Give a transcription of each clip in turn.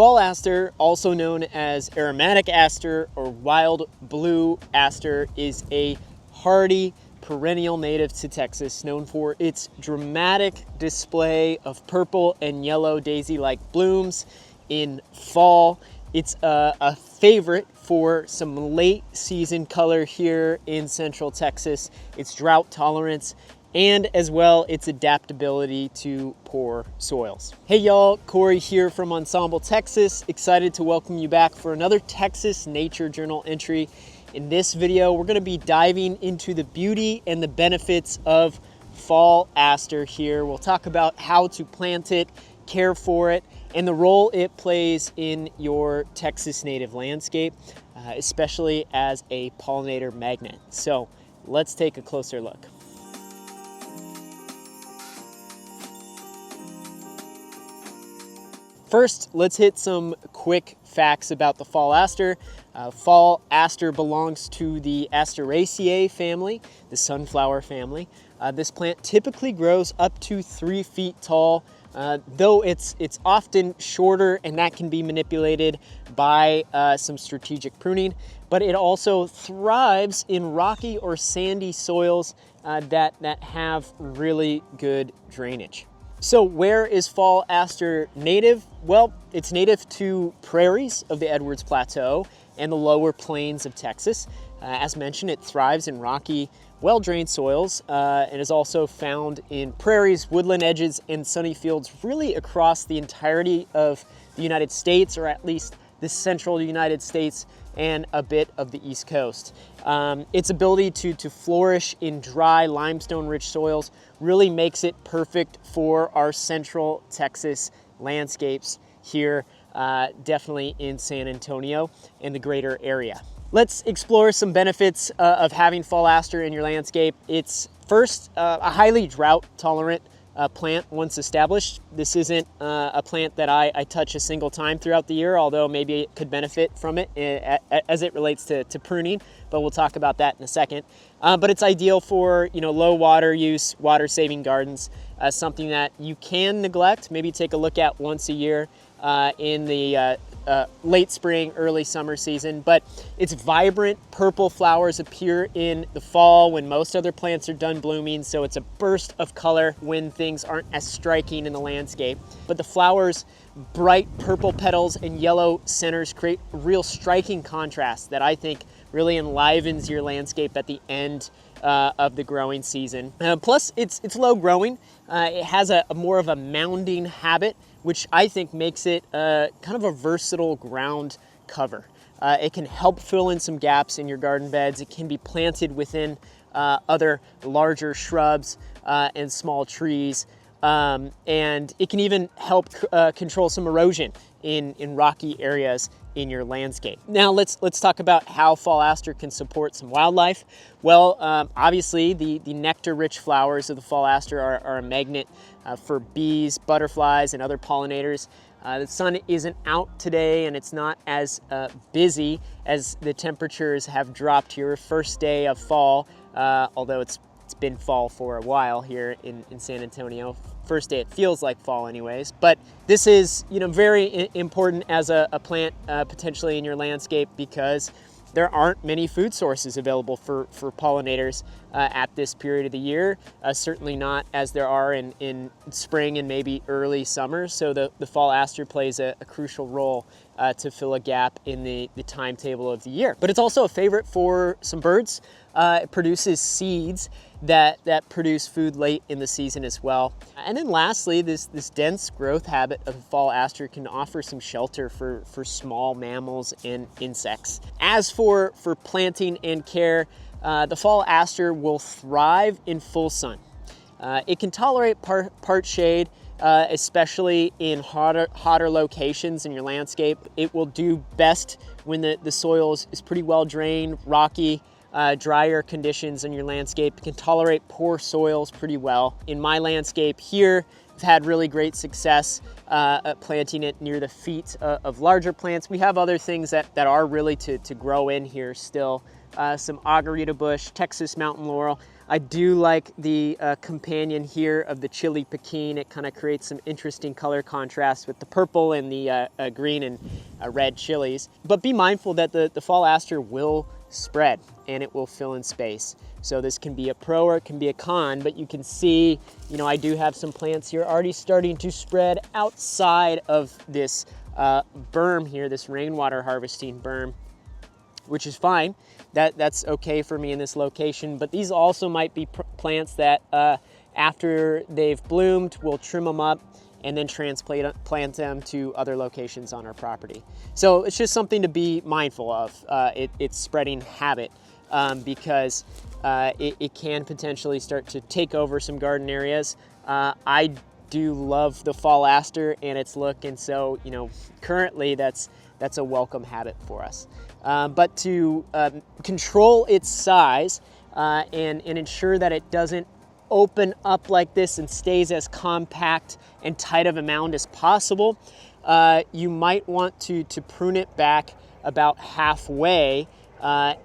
Fall Aster, also known as Aromatic Aster or Wild Blue Aster, is a hardy perennial native to Texas, known for its dramatic display of purple and yellow daisy-like blooms in fall. It's a favorite for some late season color here in Central Texas. Its drought tolerance and as well its adaptability to poor soils. Hey y'all, Corey here from Ensemble Texas. Excited to welcome you back for another Texas Nature Journal entry. In this video, we're gonna be diving into the beauty and the benefits of Fall Aster here. We'll talk about how to plant it, care for it, and the role it plays in your Texas native landscape, especially as a pollinator magnet. So let's take a closer look. First, let's hit some quick facts about the Fall Aster. Fall Aster belongs to the Asteraceae family, the sunflower family. This plant typically grows up to 3 feet tall, though it's often shorter, and that can be manipulated by some strategic pruning. But it also thrives in rocky or sandy soils that have really good drainage. So where is Fall Aster native? Well, it's native to prairies of the Edwards Plateau and the lower plains of Texas. As mentioned, it thrives in rocky, well-drained soils and is also found in prairies, woodland edges, and sunny fields really across the entirety of the United States, or at least the central United States and a bit of the East Coast. Its ability to flourish in dry, limestone-rich soils really makes it perfect for our central Texas landscapes here, definitely in San Antonio and the greater area. Let's explore some benefits of having Fall Aster in your landscape. It's first, a highly drought-tolerant plant once established. This isn't a plant that I touch a single time throughout the year, although maybe it could benefit from it as it relates to pruning, but we'll talk about that in a second. But it's ideal for low water use, water saving gardens, something that you can neglect, maybe take a look at once a year in the late spring, early summer season. But its vibrant purple flowers appear in the fall when most other plants are done blooming, so it's a burst of color when things aren't as striking in the landscape. But the flowers' bright purple petals and yellow centers create a real striking contrast that I think really enlivens your landscape at the end of the growing season. Plus, it's low growing. It has a more of a mounding habit, which I think makes it kind of a versatile ground cover. It can help fill in some gaps in your garden beds. It can be planted within other larger shrubs and small trees. And it can even help control some erosion in rocky areas in your landscape. Now let's talk about how Fall Aster can support some wildlife. Well, obviously the nectar-rich flowers of the Fall Aster are a magnet for bees, butterflies, and other pollinators. The sun isn't out today, and it's not as busy as the temperatures have dropped here first day of fall, although it's been fall for a while here in San Antonio. First day it feels like fall anyways, but this is very important as a plant potentially in your landscape, because there aren't many food sources available for pollinators at this period of the year, certainly not as there are in spring and maybe early summer. So the Fall Aster plays a crucial role to fill a gap in the timetable of the year. But it's also a favorite for some birds. It produces seeds that produce food late in the season as well. And then lastly, this dense growth habit of the Fall Aster can offer some shelter for small mammals and insects. As for planting and care, the Fall Aster will thrive in full sun. It can tolerate part shade, especially in hotter locations in your landscape. It will do best when the soil is pretty well drained, rocky, drier conditions in your landscape. It can tolerate poor soils pretty well. In my landscape here, I've had really great success at planting it near the feet of larger plants. We have other things that are really to grow in here still, some agarita bush, Texas mountain laurel. I do like the companion here of the chili pekin. It kind of creates some interesting color contrast with the purple and the green and red chilies. But be mindful that the fall aster will spread and it will fill in space. So this can be a pro or it can be a con, but you can see, you know, I do have some plants here already starting to spread outside of this berm here, this rainwater harvesting berm, which is fine. That's okay for me in this location, but these also might be plants that after they've bloomed, we'll trim them up and then plant them to other locations on our property. So it's just something to be mindful of, its spreading habit, because it can potentially start to take over some garden areas. I do love the fall aster and its look, and so, you know, currently that's a welcome habit for us. But to control its size and ensure that it doesn't open up like this and stays as compact and tight of a mound as possible, you might want to prune it back about halfway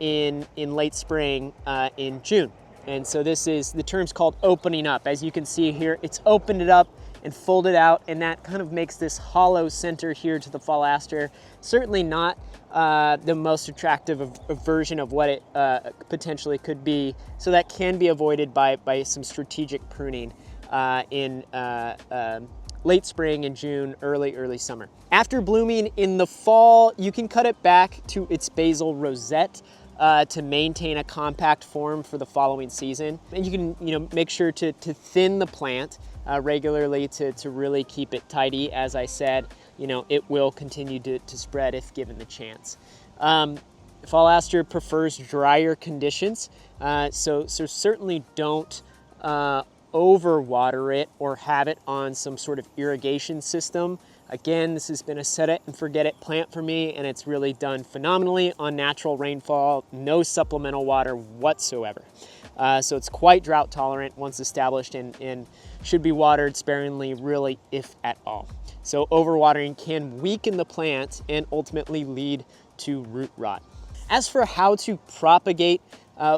in late spring in June. And so this is, the term's called opening up. As you can see here, it's opened it up and folded out, and that kind of makes this hollow center here to the fall aster certainly not the most attractive version of what it potentially could be. So that can be avoided by some strategic pruning in late spring in June, early summer. After blooming in the fall, you can cut it back to its basal rosette to maintain a compact form for the following season. And you can, you know, make sure to thin the plant regularly to really keep it tidy. As I said, you know, it will continue to spread if given the chance. Fall aster prefers drier conditions, so certainly don't overwater it or have it on some sort of irrigation system. Again, this has been a set it and forget it plant for me, and it's really done phenomenally on natural rainfall, no supplemental water whatsoever. So it's quite drought tolerant once established, and should be watered sparingly, really, if at all. So overwatering can weaken the plant and ultimately lead to root rot. As for how to propagate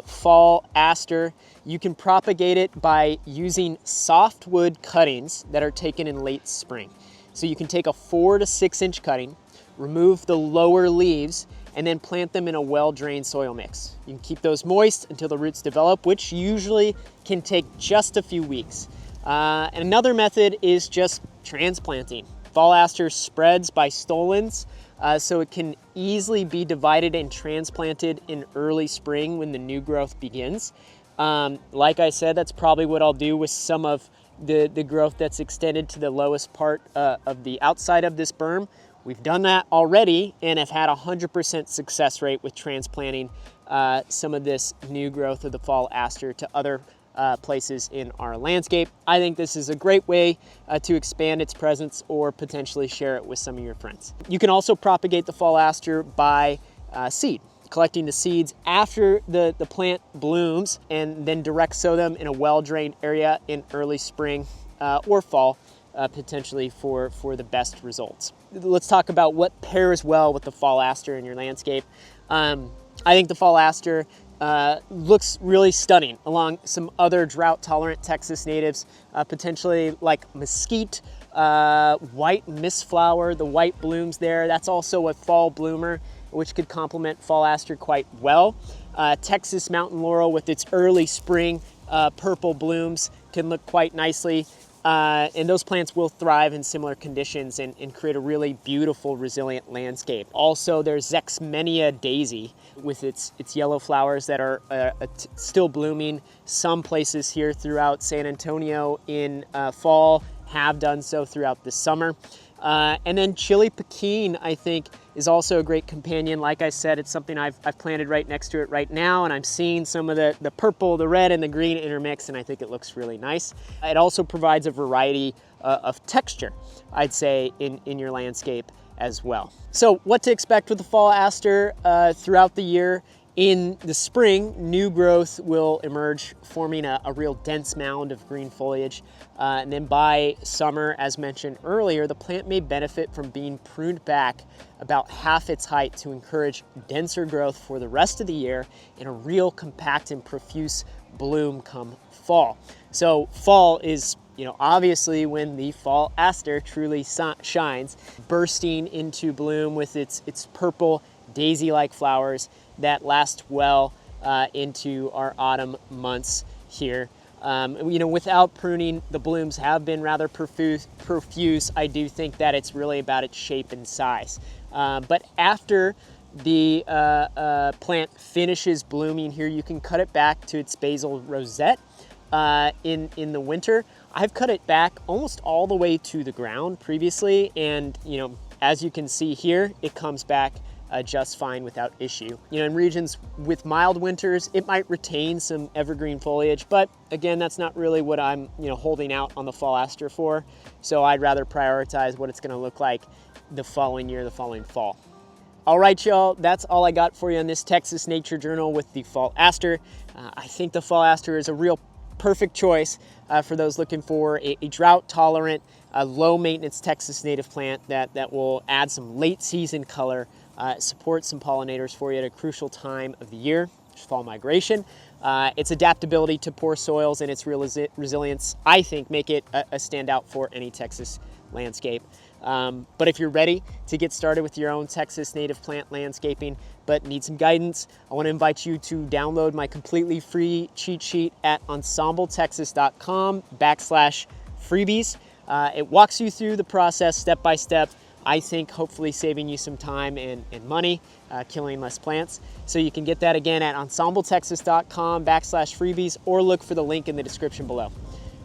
fall aster, you can propagate it by using softwood cuttings that are taken in late spring. So you can take a 4 to 6 inch cutting, remove the lower leaves, and then plant them in a well-drained soil mix. You can keep those moist until the roots develop, which usually can take just a few weeks. And another method is just transplanting. Fall aster spreads by stolons, so it can easily be divided and transplanted in early spring when the new growth begins. Like I said, that's probably what I'll do with some of the growth that's extended to the lowest part of the outside of this berm. We've done that already and have had 100% success rate with transplanting some of this new growth of the fall aster to other places in our landscape. I think this is a great way to expand its presence or potentially share it with some of your friends. You can also propagate the fall aster by seed, collecting the seeds after the plant blooms and then direct sow them in a well-drained area in early spring or fall, potentially for the best results. Let's talk about what pairs well with the fall aster in your landscape. I think the fall aster looks really stunning along some other drought-tolerant Texas natives, potentially like mesquite, white mistflower, the white blooms there. That's also a fall bloomer, which could complement fall aster quite well. Texas mountain laurel with its early spring purple blooms can look quite nicely. And those plants will thrive in similar conditions and create a really beautiful, resilient landscape. Also, there's Zexmenia daisy with its yellow flowers that are still blooming. Some places here throughout San Antonio in fall have done so throughout the summer. And then chili pekin, I think, is also a great companion. Like I said, it's something I've planted right next to it right now, and I'm seeing some of the purple, the red, and the green intermix, and I think it looks really nice. It also provides a variety of texture, I'd say, in your landscape as well. So what to expect with the fall aster throughout the year In the spring, new growth will emerge, forming a real dense mound of green foliage. And then by summer, as mentioned earlier, the plant may benefit from being pruned back about half its height to encourage denser growth for the rest of the year and a real compact and profuse bloom come fall. So fall is, obviously when the fall aster truly shines, bursting into bloom with its purple daisy-like flowers that last well into our autumn months here. Without pruning, the blooms have been rather profuse. I do think that it's really about its shape and size. But after the plant finishes blooming here, you can cut it back to its basal rosette. In the winter, I've cut it back almost all the way to the ground previously, and as you can see here, it comes back just fine without issue. In regions with mild winters, it might retain some evergreen foliage, but again, that's not really what I'm holding out on the fall aster for. So I'd rather prioritize what it's going to look like the following year, the following fall. All right, y'all, that's all I got for you on this Texas Nature Journal with the fall aster. I think the fall aster is a real perfect choice for those looking for a drought-tolerant, low-maintenance Texas native plant that will add some late-season color, support some pollinators for you at a crucial time of the year, fall migration. Its adaptability to poor soils and its resilience, I think, make it a standout for any Texas landscape. But if you're ready to get started with your own Texas native plant landscaping but need some guidance, I want to invite you to download my completely free cheat sheet at ensembletexas.com/freebies. It walks you through the process step by step, I think hopefully saving you some time and money, killing less plants. So you can get that again at ensembletexas.com/freebies or look for the link in the description below.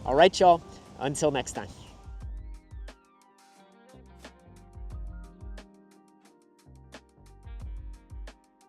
All right, y'all, until next time.